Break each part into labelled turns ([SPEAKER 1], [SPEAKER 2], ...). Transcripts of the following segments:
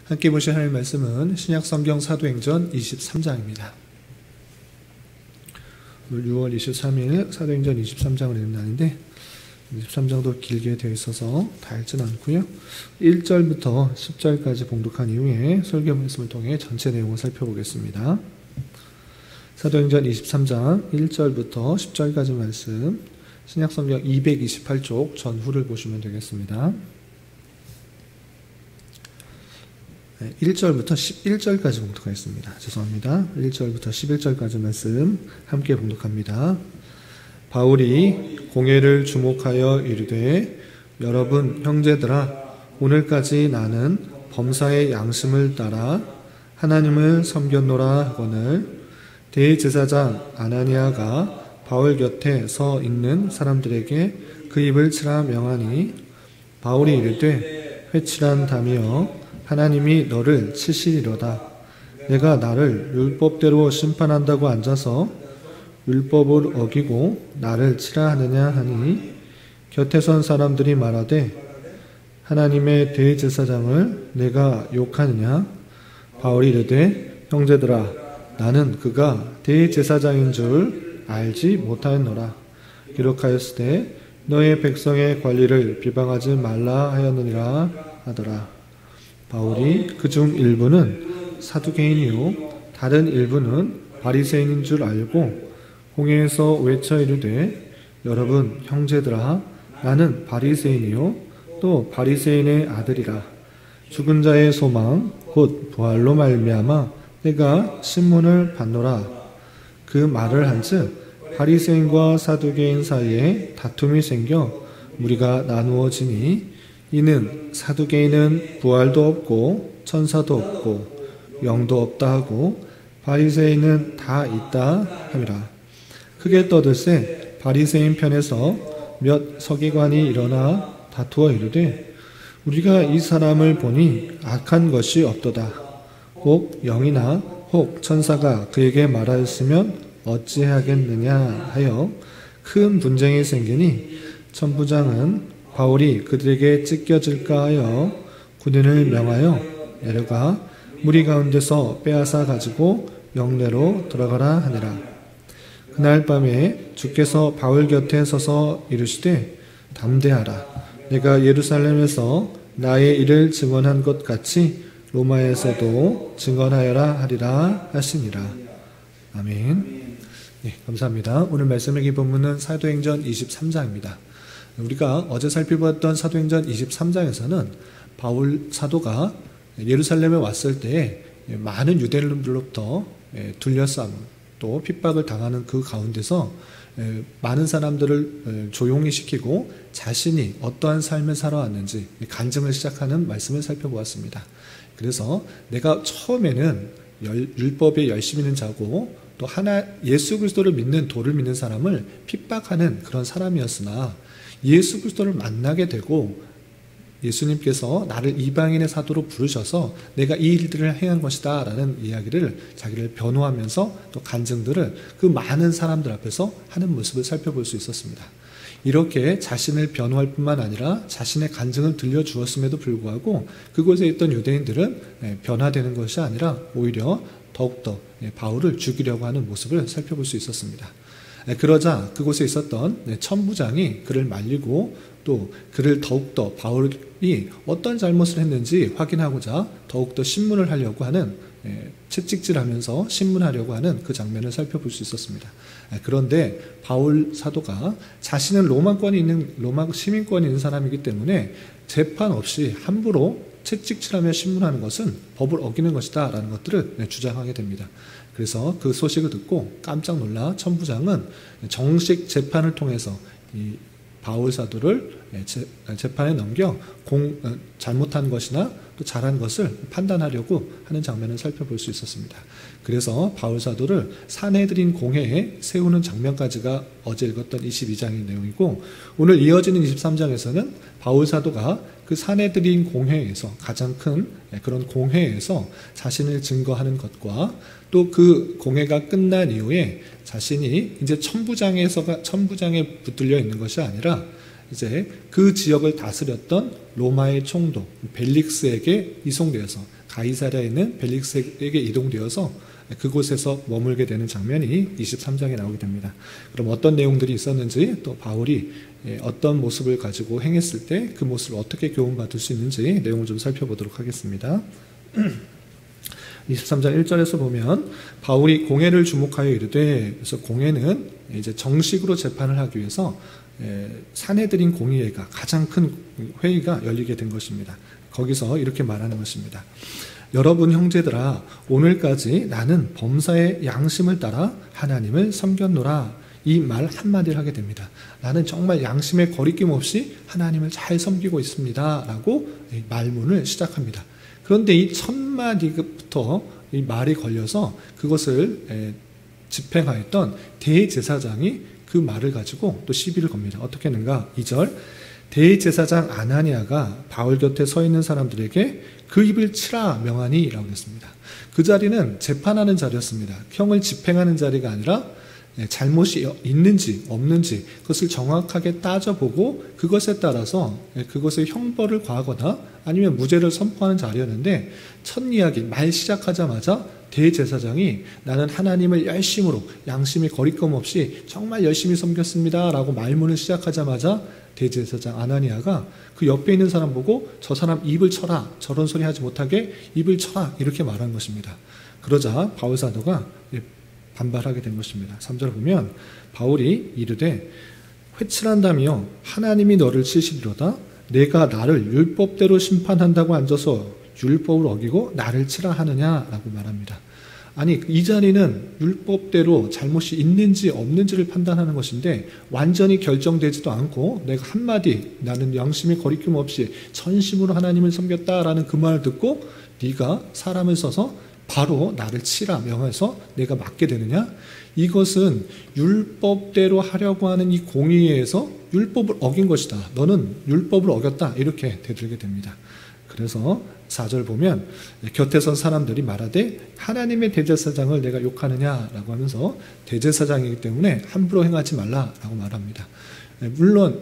[SPEAKER 1] 함께 보실 하나님의 말씀은 신약성경 사도행전 23장입니다. 오늘 6월 23일 사도행전 23장을 읽는 날인데 23장도 길게 되어 있어서 다 읽지는 않고요. 1절부터 10절까지 봉독한 이후에 설교 말씀을 통해 전체 내용을 살펴보겠습니다. 사도행전 23장 1절부터 10절까지 말씀, 신약성경 228쪽 전후를 보시면 되겠습니다. 1절부터 11절까지 봉독하겠습니다. 죄송합니다. 1절부터 11절까지 말씀 함께 봉독합니다. 바울이 공회를 주목하여 이르되, 여러분 형제들아, 오늘까지 나는 범사의 양심을 따라 하나님을 섬겼노라 하거늘, 대제사장 아나니아가 바울 곁에 서 있는 사람들에게 그 입을 치라 명하니, 바울이 이르되, 회칠한 담이여, 하나님이 너를 치시리로다. 내가 나를 율법대로 심판한다고 앉아서 율법을 어기고 나를 치라 하느냐 하니, 곁에 선 사람들이 말하되, 하나님의 대제사장을 내가 욕하느냐? 바울이 이르되, 형제들아, 나는 그가 대제사장인 줄 알지 못하였노라. 기록하였으되 너의 백성의 관리를 비방하지 말라 하였느니라 하더라. 바울이 그중 일부는 사두개인이요 다른 일부는 바리새인인 줄 알고 공회에서 외쳐 이르되, 여러분 형제들아, 나는 바리새인이요 또 바리새인의 아들이라. 죽은 자의 소망 곧 부활로 말미암아 내가 신문을 받노라. 그 말을 한즉 바리새인과 사두개인 사이에 다툼이 생겨 무리가 나누어지니, 이는 사두개인은 부활도 없고 천사도 없고 영도 없다 하고 바리새인은 다 있다 함이라. 크게 떠들세 바리새인 편에서 몇 서기관이 일어나 다투어 이르되, 우리가 이 사람을 보니 악한 것이 없도다. 혹 영이나 혹 천사가 그에게 말하였으면 어찌하겠느냐 하여 큰 분쟁이 생기니, 천부장은 바울이 그들에게 찢겨질까 하여 군인을 명하여 내려가 무리 가운데서 빼앗아 가지고 영내로 들어가라 하니라. 그날 밤에 주께서 바울 곁에 서서 이르시되, 담대하라. 내가 예루살렘에서 나의 일을 증언한 것 같이 로마에서도 증언하여라 하리라 하시니라. 아멘. 네, 감사합니다. 오늘 말씀 읽기 본문은 사도행전 23장입니다. 우리가 어제 살펴봤던 사도행전 23장에서는 바울 사도가 예루살렘에 왔을 때 많은 유대인들로부터 둘러싸움 또 핍박을 당하는 그 가운데서 많은 사람들을 조용히 시키고 자신이 어떠한 삶을 살아왔는지 간증을 시작하는 말씀을 살펴보았습니다. 그래서 내가 처음에는 율법에 열심히 있는 자고 또 예수 그리스도를 믿는 도를 믿는 사람을 핍박하는 그런 사람이었으나, 예수 그리스도를 만나게 되고 예수님께서 나를 이방인의 사도로 부르셔서 내가 이 일들을 행한 것이다 라는 이야기를 자기를 변호하면서 또 간증들을 그 많은 사람들 앞에서 하는 모습을 살펴볼 수 있었습니다. 이렇게 자신을 변호할 뿐만 아니라 자신의 간증을 들려주었음에도 불구하고 그곳에 있던 유대인들은 변화되는 것이 아니라 오히려 더욱더 바울을 죽이려고 하는 모습을 살펴볼 수 있었습니다. 그러자 그곳에 있었던 천부장이 그를 말리고 또 그를 더욱더 바울이 어떤 잘못을 했는지 확인하고자 더욱더 신문을 하려고 하는, 채찍질하면서 신문하려고 하는 그 장면을 살펴볼 수 있었습니다. 그런데 바울 사도가 자신은 로마 시민권이 있는 사람이기 때문에 재판 없이 함부로 채찍질하며 신문하는 것은 법을 어기는 것이다 라는 것들을 주장하게 됩니다. 그래서 그 소식을 듣고 깜짝 놀라 천부장은 정식 재판을 통해서 이 바울 사도를 재판에 넘겨 잘못한 것이나 또 잘한 것을 판단하려고 하는 장면을 살펴볼 수 있었습니다. 그래서 바울 사도를 산헤드린 공회에 세우는 장면까지가 어제 읽었던 22장의 내용이고, 오늘 이어지는 23장에서는 바울 사도가 그 산헤드린 공회에서, 가장 큰 그런 공회에서 자신을 증거하는 것과 또 그 공회가 끝난 이후에 자신이 이제 천부장에 붙들려 있는 것이 아니라 이제 그 지역을 다스렸던 로마의 총독 벨릭스에게 이송되어서 가이사랴에 있는 벨릭스에게 이동되어서 그곳에서 머물게 되는 장면이 23장에 나오게 됩니다. 그럼 어떤 내용들이 있었는지, 또 바울이 어떤 모습을 가지고 행했을 때 그 모습을 어떻게 교훈받을 수 있는지 내용을 좀 살펴보도록 하겠습니다. 23장 1절에서 보면 바울이 공회를 주목하여 이르되, 그래서 공회는 이제 정식으로 재판을 하기 위해서 산헤드린 공의회가, 가장 큰 회의가 열리게 된 것입니다. 거기서 이렇게 말하는 것입니다. 여러분 형제들아, 오늘까지 나는 범사의 양심을 따라 하나님을 섬겼노라. 이 말 한마디를 하게 됩니다. 나는 정말 양심에 거리낌 없이 하나님을 잘 섬기고 있습니다 라고 말문을 시작합니다. 그런데 이 첫 마디부터 이 말이 걸려서 그것을 집행하였던 대제사장이 그 말을 가지고 또 시비를 겁니다. 어떻게 했는가? 2절, 대제사장 아나니아가 바울 곁에 서 있는 사람들에게 그 입을 치라 명하니 라고 했습니다. 그 자리는 재판하는 자리였습니다. 형을 집행하는 자리가 아니라 잘못이 있는지 없는지 그것을 정확하게 따져보고 그것에 따라서 그것의 형벌을 과하거나 아니면 무죄를 선포하는 자리였는데, 첫 이야기 말 시작하자마자 대제사장이 나는 하나님을 열심으로 양심이 거리낌 없이 정말 열심히 섬겼습니다 라고 말문을 시작하자마자 대제사장 아나니아가 그 옆에 있는 사람 보고 저 사람 입을 쳐라, 저런 소리 하지 못하게 입을 쳐라, 이렇게 말한 것입니다. 그러자 바울 사도가 반발하게 된 것입니다. 3절 보면 바울이 이르되 회칠한다며 하나님이 너를 치시리로다. 내가 나를 율법대로 심판한다고 앉아서 율법을 어기고 나를 치라 하느냐라고 말합니다. 아니, 이 자리는 율법대로 잘못이 있는지 없는지를 판단하는 것인데 완전히 결정되지도 않고 내가 한마디 나는 양심에 거리낌 없이 전심으로 하나님을 섬겼다라는 그 말을 듣고 네가 사람을 써서 바로 나를 치라 명해서 내가 맞게 되느냐? 이것은 율법대로 하려고 하는 이 공의에서 율법을 어긴 것이다. 너는 율법을 어겼다. 이렇게 되들게 됩니다. 그래서 4절 보면 곁에 선 사람들이 말하되 하나님의 대제사장을 내가 욕하느냐라고 하면서 대제사장이기 때문에 함부로 행하지 말라라고 말합니다. 물론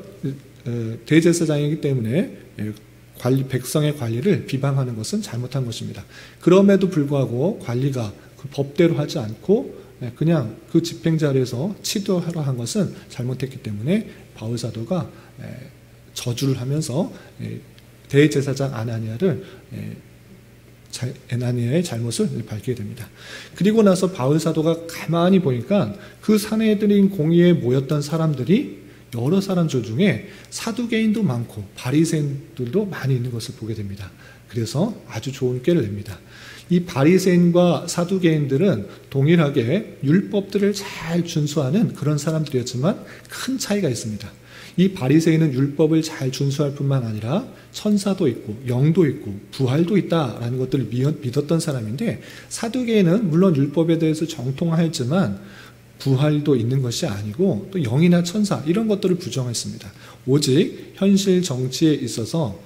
[SPEAKER 1] 대제사장이기 때문에 백성의 관리를 비방하는 것은 잘못한 것입니다. 그럼에도 불구하고 관리가 그 법대로 하지 않고 그냥 그 집행 자리에서 치도하려 한 것은 잘못했기 때문에 바울 사도가 저주를 하면서 대제사장 아나니아의 잘못을 밝히게 됩니다. 그리고 나서 바울 사도가 가만히 보니까 그 산헤드린 공의회에 모였던 사람들이 여러 사람들 중에 사두개인도 많고 바리새인들도 많이 있는 것을 보게 됩니다. 그래서 아주 좋은 꾀를 냅니다. 이 바리새인과 사두개인들은 동일하게 율법들을 잘 준수하는 그런 사람들이었지만 큰 차이가 있습니다. 이 바리새인은 율법을 잘 준수할 뿐만 아니라 천사도 있고 영도 있고 부활도 있다라는 것들을 믿었던 사람인데, 사두개인은 물론 율법에 대해서 정통하였지만 부활도 있는 것이 아니고 또 영이나 천사 이런 것들을 부정했습니다. 오직 현실 정치에 있어서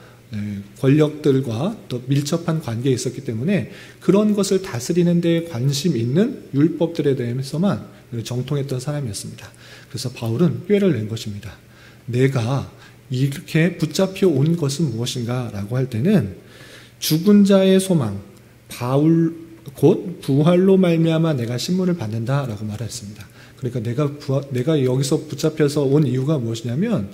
[SPEAKER 1] 권력들과 또 밀접한 관계에 있었기 때문에 그런 것을 다스리는 데 관심 있는 율법들에 대해서만 정통했던 사람이었습니다. 그래서 바울은 꾀를 낸 것입니다. 내가 이렇게 붙잡혀 온 것은 무엇인가 라고 할 때는 죽은 자의 소망 바울 곧 부활로 말미암아 내가 신문을 받는다라고 말했습니다. 그러니까 내가 여기서 붙잡혀서 온 이유가 무엇이냐면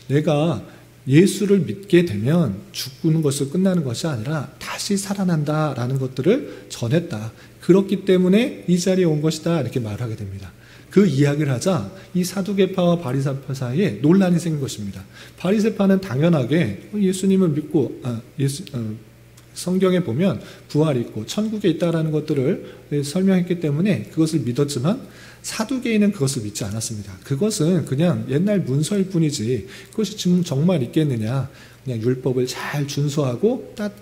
[SPEAKER 1] 내가 예수를 믿게 되면 죽는 것을 끝나는 것이 아니라 다시 살아난다라는 것들을 전했다. 그렇기 때문에 이 자리에 온 것이다 이렇게 말하게 됩니다. 그 이야기를 하자 이 사두개파와 바리새파 사이에 논란이 생긴 것입니다. 바리새파는 당연하게 예수님을 믿고 성경에 보면 부활이 있고 천국에 있다라는 것들을 설명했기 때문에 그것을 믿었지만 사두개인은 그것을 믿지 않았습니다. 그것은 그냥 옛날 문서일 뿐이지 그것이 지금 정말 있겠느냐. 그냥 율법을 잘 준수하고 딱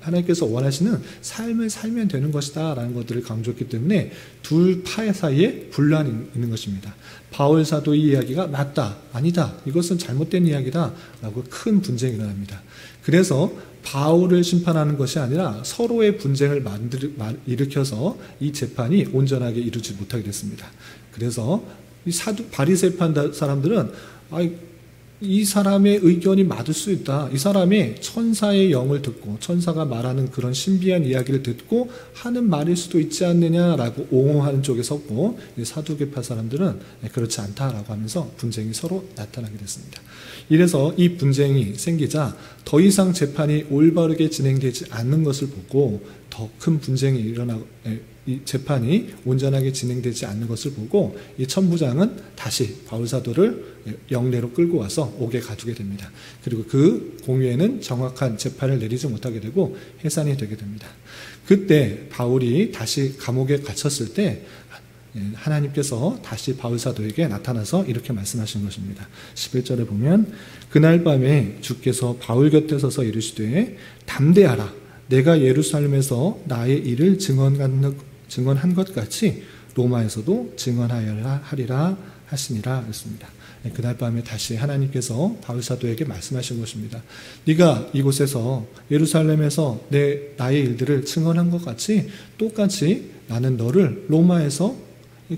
[SPEAKER 1] 하나님께서 원하시는 삶을 살면 되는 것이다 라는 것들을 강조했기 때문에 둘 파 사이에 분란이 있는 것입니다. 바울 사도의 이야기가 맞다, 아니다, 이것은 잘못된 이야기다 라고 큰 분쟁이 일어납니다. 그래서 바울을 심판하는 것이 아니라 서로의 분쟁을 일으켜서 이 재판이 온전하게 이루지 못하게 됐습니다. 그래서 이 바리새파 사람들은 이 사람의 의견이 맞을 수 있다. 이 사람이 천사의 영을 듣고 천사가 말하는 그런 신비한 이야기를 듣고 하는 말일 수도 있지 않느냐라고 옹호하는 쪽에 섰고, 사두개파 사람들은 그렇지 않다라고 하면서 분쟁이 서로 나타나게 됐습니다. 이래서 이 분쟁이 생기자 더 이상 재판이 올바르게 진행되지 않는 것을 보고, 더 큰 분쟁이 일어나고 이 재판이 온전하게 진행되지 않는 것을 보고, 이 천부장은 다시 바울사도를 영내로 끌고 와서 옥에 가두게 됩니다. 그리고 그 공회에는 정확한 재판을 내리지 못하게 되고 해산이 되게 됩니다. 그때 바울이 다시 감옥에 갇혔을 때 하나님께서 다시 바울사도에게 나타나서 이렇게 말씀하신 것입니다. 11절에 보면, 그날 밤에 주께서 바울 곁에 서서 이르시되 담대하라. 내가 예루살렘에서 나의 일을 증언한 것 같이 로마에서도 증언하리라 하시니라 했습니다. 그날 밤에 다시 하나님께서 바울사도에게 말씀하신 것입니다. 네가 이곳에서 예루살렘에서 나의 일들을 증언한 것 같이 똑같이 나는 너를 로마에서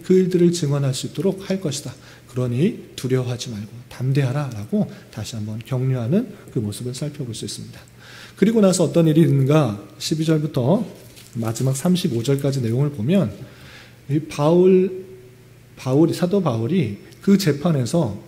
[SPEAKER 1] 그 일들을 증언할 수 있도록 할 것이다. 그러니 두려워하지 말고 담대하라 라고 다시 한번 격려하는 그 모습을 살펴볼 수 있습니다. 그리고 나서 어떤 일이 있는가, 12절부터 마지막 35절까지 내용을 보면, 사도 바울이 그 재판에서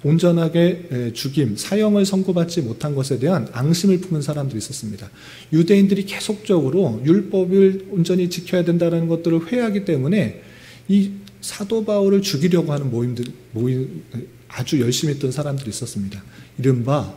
[SPEAKER 1] 온전하게 죽임, 사형을 선고받지 못한 것에 대한 앙심을 품은 사람들이 있었습니다. 유대인들이 계속적으로 율법을 온전히 지켜야 된다는 것들을 회하기 때문에 이 사도 바울을 죽이려고 하는 모임 아주 열심히 했던 사람들이 있었습니다. 이른바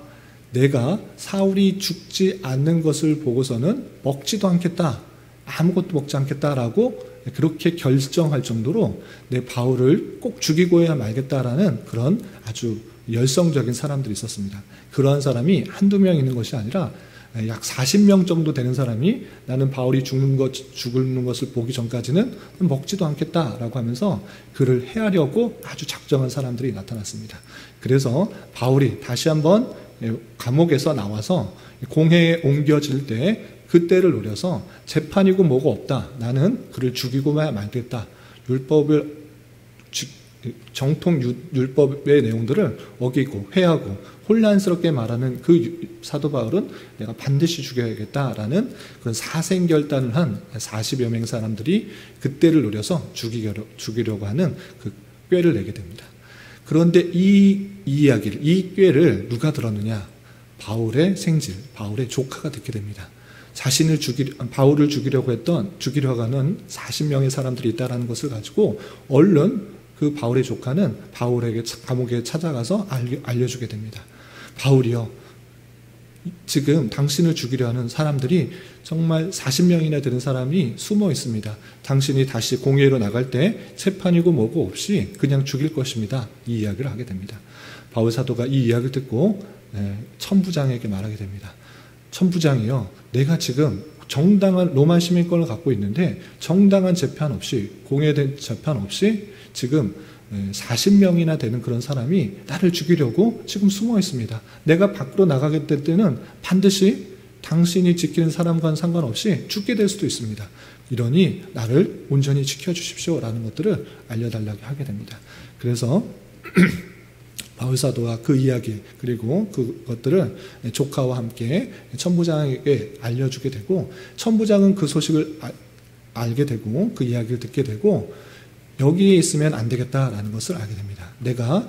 [SPEAKER 1] 내가 사울이 죽지 않는 것을 보고서는 먹지도 않겠다, 아무것도 먹지 않겠다라고 그렇게 결정할 정도로 내 바울을 꼭 죽이고야 말겠다라는 그런 아주 열성적인 사람들이 있었습니다. 그러한 사람이 한두 명 있는 것이 아니라 약 40명 정도 되는 사람이 나는 바울이 죽는 것을 보기 전까지는 먹지도 않겠다라고 하면서 그를 해하려고 아주 작정한 사람들이 나타났습니다. 그래서 바울이 다시 한번 감옥에서 나와서 공회에 옮겨질 때 그때를 노려서 재판이고 뭐고 없다. 나는 그를 죽이고만 말겠다. 정통 율법의 내용들을 어기고 회하고 혼란스럽게 말하는 그 사도 바울은 내가 반드시 죽여야겠다라는 그런 사생결단을 한 40여 명 사람들이 그때를 노려서 죽이려고 하는 그 꾀를 내게 됩니다. 그런데 이 이야기를, 이 꾀를 누가 들었느냐? 바울의 생질, 바울의 조카가 듣게 됩니다. 바울을 죽이려고 하는 40명의 사람들이 있다는 것을 가지고 얼른 그 바울의 조카는 바울에게 감옥에 찾아가서 알려주게 됩니다. 바울이요, 지금 당신을 죽이려 하는 사람들이 정말 40명이나 되는 사람이 숨어 있습니다. 당신이 다시 공회로 나갈 때 재판이고 뭐고 없이 그냥 죽일 것입니다. 이 이야기를 하게 됩니다. 바울 사도가 이 이야기를 듣고 천부장에게 말하게 됩니다. 천부장이요, 내가 지금 정당한 로마 시민권을 갖고 있는데 정당한 재판 없이, 공회된 재판 없이 지금 40명이나 되는 그런 사람이 나를 죽이려고 지금 숨어 있습니다. 내가 밖으로 나가게 될 때는 반드시 당신이 지키는 사람과는 상관없이 죽게 될 수도 있습니다. 이러니 나를 온전히 지켜주십시오 라는 것들을 알려달라고 하게 됩니다. 그래서 바울사도가 그 이야기 그리고 그것들을 조카와 함께 천부장에게 알려주게 되고, 천부장은 그 소식을 알게 되고 그 이야기를 듣게 되고 여기에 있으면 안 되겠다라는 것을 알게 됩니다. 내가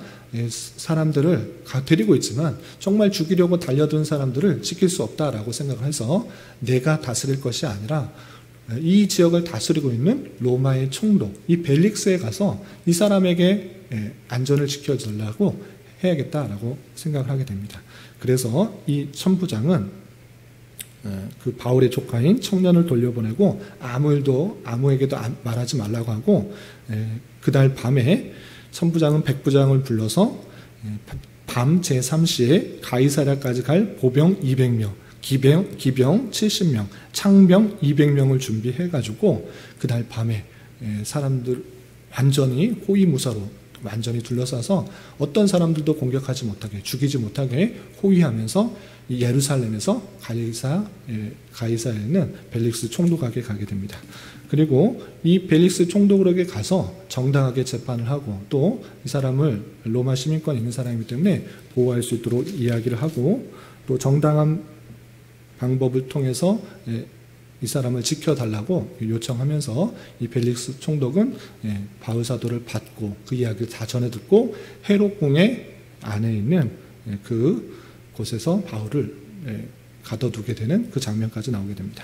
[SPEAKER 1] 사람들을 데리고 있지만 정말 죽이려고 달려든 사람들을 지킬 수 없다라고 생각을 해서 내가 다스릴 것이 아니라 이 지역을 다스리고 있는 로마의 총독, 이 벨릭스에 가서 이 사람에게 안전을 지켜주려고 해야겠다라고 생각을 하게 됩니다. 그래서 이 천부장은 그 바울의 조카인 청년을 돌려보내고 아무에게도 말하지 말라고 하고, 그날 밤에 천부장은 백부장을 불러서 밤 제3시에 가이사랴까지 갈 보병 200명, 기병 70명, 창병 200명을 준비해가지고 그날 밤에 사람들 완전히 호위무사로 완전히 둘러싸서 어떤 사람들도 공격하지 못하게, 죽이지 못하게 호위하면서 이 예루살렘에서 가이사야에는 벨릭스 총독에게 가게 됩니다. 그리고 이 벨릭스 총독에게 가서 정당하게 재판을 하고 또 이 사람을 로마 시민권 있는 사람이기 때문에 보호할 수 있도록 이야기를 하고 또 정당한 방법을 통해서 이 사람을 지켜달라고 요청하면서 이 벨릭스 총독은 바울 사도를 받고 그 이야기를 다 전해 듣고 헤롯궁의 안에 있는 그 곳에서 바울을 가둬두게 되는 그 장면까지 나오게 됩니다.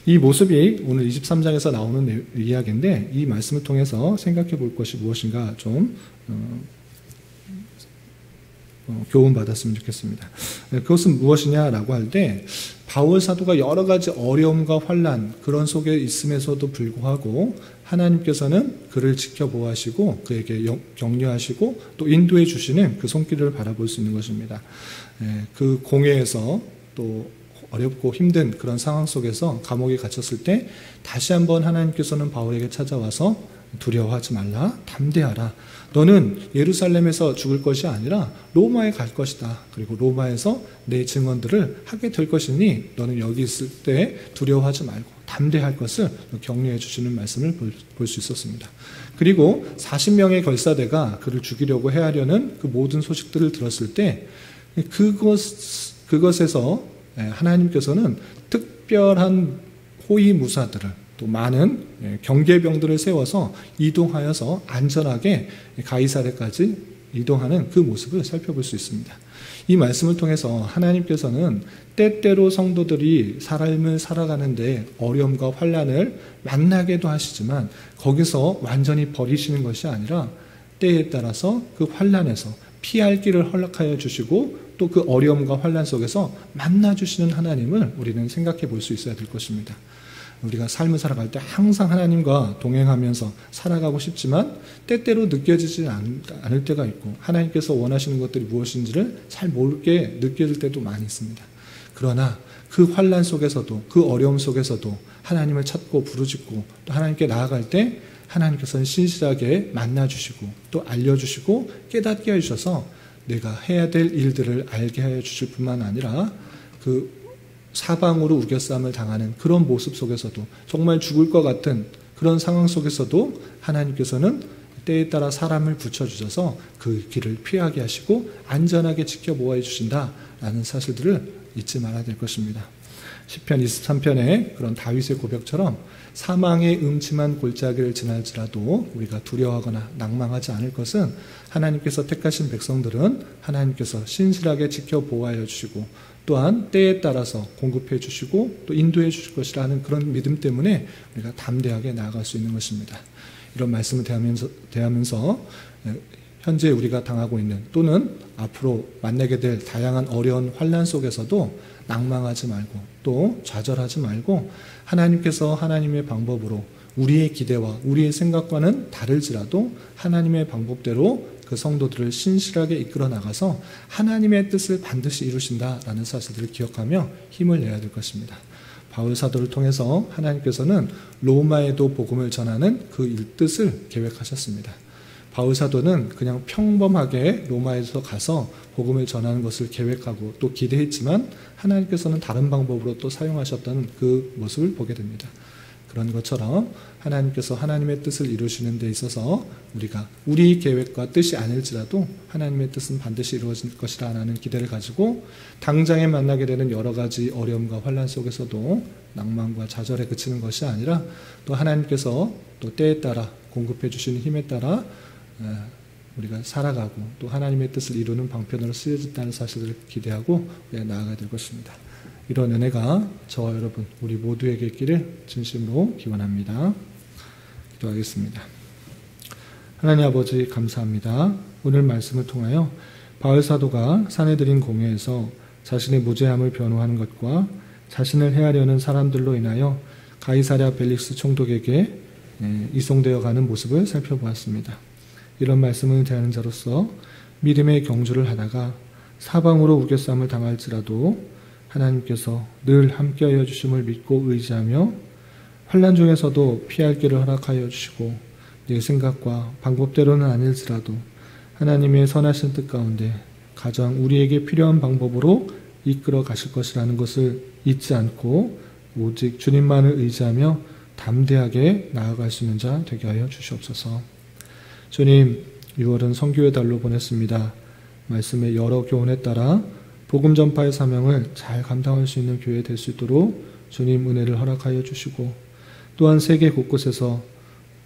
[SPEAKER 1] 이 모습이 오늘 23장에서 나오는 이야기인데 이 말씀을 통해서 생각해 볼 것이 무엇인가 좀 교훈 받았으면 좋겠습니다. 그것은 무엇이냐라고 할 때 바울 사도가 여러 가지 어려움과 환난 그런 속에 있음에서도 불구하고 하나님께서는 그를 지켜보아하시고 그에게 격려하시고 또 인도해 주시는 그 손길을 바라볼 수 있는 것입니다. 그 공회에서 또 어렵고 힘든 그런 상황 속에서 감옥에 갇혔을 때 다시 한번 하나님께서는 바울에게 찾아와서 두려워하지 말라, 담대하라. 너는 예루살렘에서 죽을 것이 아니라 로마에 갈 것이다. 그리고 로마에서 내 증언들을 하게 될 것이니 너는 여기 있을 때 두려워하지 말고 담대할 것을 격려해 주시는 말씀을 볼 수 있었습니다. 그리고 40명의 결사대가 그를 죽이려고 해하려는 그 모든 소식들을 들었을 때 그것에서 하나님께서는 특별한 호위무사들을 또 많은 경계병들을 세워서 이동하여서 안전하게 가이사랴까지 이동하는 그 모습을 살펴볼 수 있습니다. 이 말씀을 통해서 하나님께서는 때때로 성도들이 삶을 살아가는데 어려움과 환난을 만나게도 하시지만 거기서 완전히 버리시는 것이 아니라 때에 따라서 그 환난에서 피할 길을 허락하여 주시고 또 그 어려움과 환난 속에서 만나주시는 하나님을 우리는 생각해 볼 수 있어야 될 것입니다. 우리가 삶을 살아갈 때 항상 하나님과 동행하면서 살아가고 싶지만 때때로 느껴지지 않을 때가 있고 하나님께서 원하시는 것들이 무엇인지를 잘 모르게 느껴질 때도 많이 있습니다. 그러나 그 환난 속에서도 그 어려움 속에서도 하나님을 찾고 부르짖고 또 하나님께 나아갈 때 하나님께서는 신실하게 만나주시고 또 알려주시고 깨닫게 해주셔서 내가 해야 될 일들을 알게 하여 주실 뿐만 아니라 그 사방으로 우겨싸움을 당하는 그런 모습 속에서도 정말 죽을 것 같은 그런 상황 속에서도 하나님께서는 때에 따라 사람을 붙여주셔서 그 길을 피하게 하시고 안전하게 지켜보아 주신다라는 사실들을 잊지 말아야 될 것입니다. 시편 23편의 그런 다윗의 고백처럼 사망의 음침한 골짜기를 지날지라도 우리가 두려워하거나 낭망하지 않을 것은 하나님께서 택하신 백성들은 하나님께서 신실하게 지켜보아여 주시고 또한 때에 따라서 공급해 주시고 또 인도해 주실 것이라는 그런 믿음 때문에 우리가 담대하게 나아갈 수 있는 것입니다. 이런 말씀을 대하면서 현재 우리가 당하고 있는 또는 앞으로 만나게 될 다양한 어려운 환난 속에서도 낭망하지 말고 또 좌절하지 말고 하나님께서 하나님의 방법으로 우리의 기대와 우리의 생각과는 다를지라도 하나님의 방법대로 그 성도들을 신실하게 이끌어 나가서 하나님의 뜻을 반드시 이루신다라는 사실들을 기억하며 힘을 내야 될 것입니다. 바울 사도를 통해서 하나님께서는 로마에도 복음을 전하는 그 뜻을 계획하셨습니다. 바울 사도는 그냥 평범하게 로마에서 가서 복음을 전하는 것을 계획하고 또 기대했지만 하나님께서는 다른 방법으로 또 사용하셨다는 그 모습을 보게 됩니다. 그런 것처럼 하나님께서 하나님의 뜻을 이루시는 데 있어서 우리가 우리 계획과 뜻이 아닐지라도 하나님의 뜻은 반드시 이루어질 것이라는 기대를 가지고 당장에 만나게 되는 여러 가지 어려움과 환난 속에서도 낭만과 좌절에 그치는 것이 아니라 또 하나님께서 또 때에 따라 공급해 주시는 힘에 따라 우리가 살아가고 또 하나님의 뜻을 이루는 방편으로 쓰여진다는 사실을 기대하고 나아가야 될 것입니다. 이런 은혜가 저와 여러분 우리 모두에게 있기를 진심으로 기원합니다. 기도하겠습니다. 하나님 아버지 감사합니다. 오늘 말씀을 통하여 바울 사도가 사내들인 공회에서 자신의 무죄함을 변호하는 것과 자신을 해하려는 사람들로 인하여 가이사랴 벨릭스 총독에게 이송되어 가는 모습을 살펴보았습니다. 이런 말씀을 대하는 자로서 믿음의 경주를 하다가 사방으로 우겨싸움을 당할지라도 하나님께서 늘 함께하여 주심을 믿고 의지하며 환난 중에서도 피할 길을 허락하여 주시고 내 생각과 방법대로는 아닐지라도 하나님의 선하신 뜻 가운데 가장 우리에게 필요한 방법으로 이끌어 가실 것이라는 것을 잊지 않고 오직 주님만을 의지하며 담대하게 나아갈 수 있는 자 되게 하여 주시옵소서. 주님, 6월은 선교의 달로 보냈습니다. 말씀의 여러 교훈에 따라 복음 전파의 사명을 잘 감당할 수 있는 교회 될 수 있도록 주님 은혜를 허락하여 주시고, 또한 세계 곳곳에서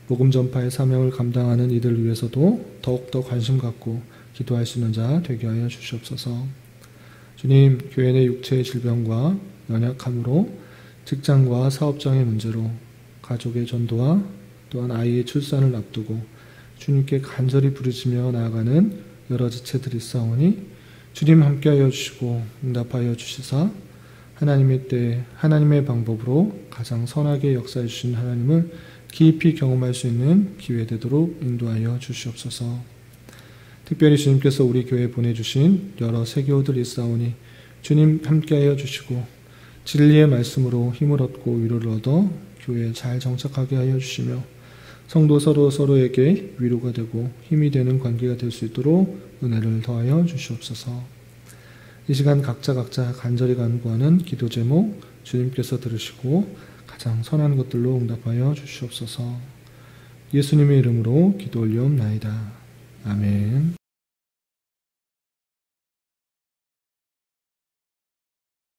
[SPEAKER 1] 복음 전파의 사명을 감당하는 이들을 위해서도 더욱더 관심 갖고 기도할 수 있는 자 되게 하여 주시옵소서. 주님, 교회 내 육체의 질병과 연약함으로 직장과 사업장의 문제로 가족의 전도와 또한 아이의 출산을 앞두고 주님께 간절히 부르짖며 나아가는 여러 지체들이 있사오니 주님 함께하여 주시고 응답하여 주시사 하나님의 때 하나님의 방법으로 가장 선하게 역사해 주신 하나님을 깊이 경험할 수 있는 기회 되도록 인도하여 주시옵소서. 특별히 주님께서 우리 교회에 보내주신 여러 세교들이 있사오니 주님 함께하여 주시고 진리의 말씀으로 힘을 얻고 위로를 얻어 교회에 잘 정착하게 하여 주시며 성도 서로에게 위로가 되고 힘이 되는 관계가 될 수 있도록 은혜를 더하여 주시옵소서. 이 시간 각자 간절히 간구하는 기도 제목 주님께서 들으시고 가장 선한 것들로 응답하여 주시옵소서. 예수님의 이름으로 기도 올리옵나이다. 아멘.